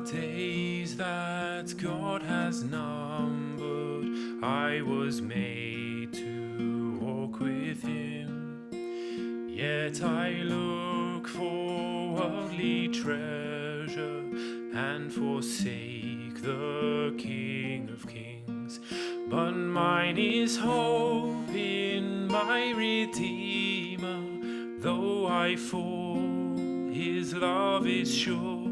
days that God has numbered. I was made to walk with Him, yet I look for worldly treasure and forsake the King of Kings. But mine is hope in my Redeemer. Though I fall, His love is sure,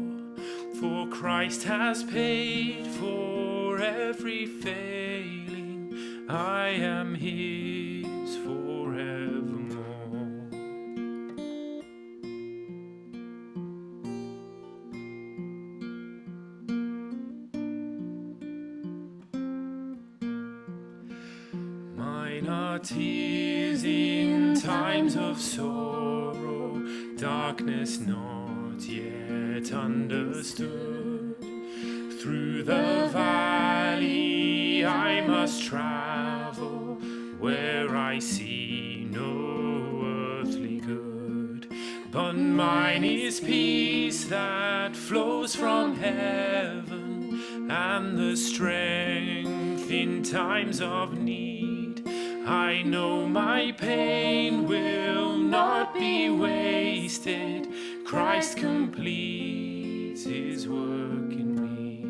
for Christ has paid for every failing. I am His forevermore. Mine are tears in times of sorrow, darkness not yet understood. Through the valley I must travel, where I see no earthly good. But mine is peace that flows from heaven, and the strength in times of need. I know my pain will not be wasted. Christ completes His work in me.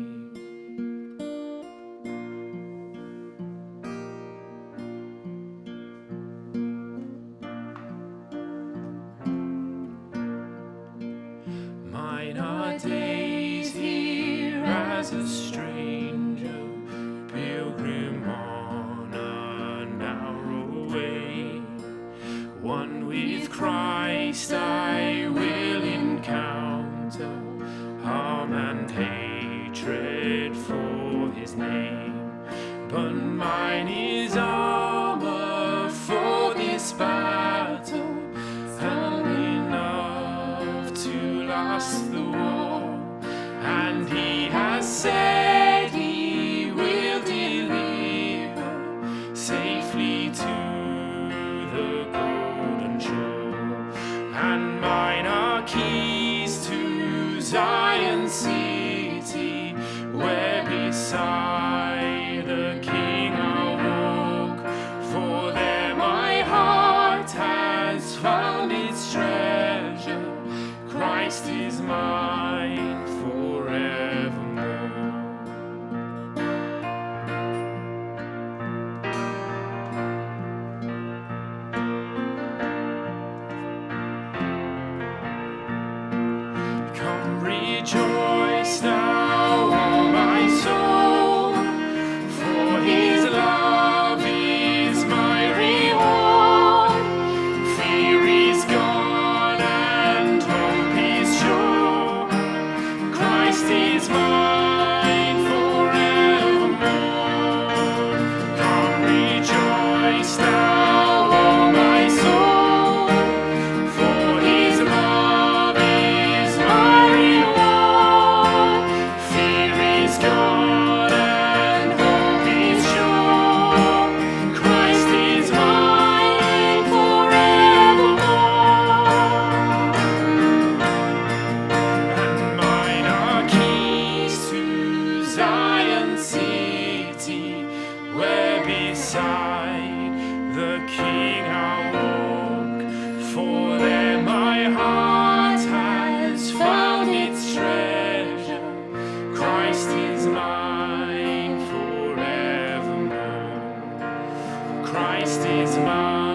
Mine are days here as a stranger, pilgrim on a narrow way. One with Christ I will encounter harm and hatred for His name. But mine is armor for this battle, and enough to last the war. And He has said He will deliver safely to the golden shore. And mine are keys to Zion city, where beside the King I'll walk. For there my heart has found its treasure. Christ is mine forevermore. Come rejoice now, all my soul, for His love is my reward. Fear is gone and hope is sure. Christ is mine forevermore. Come rejoice now, all my soul, for His love is my reward. Fear is gone and hope is sure. Christ is mine forevermore. And mine are keys to Zion city, where beside the King I'll walk. For there my heart has found its treasure. Christ is mine forevermore. Christ is mine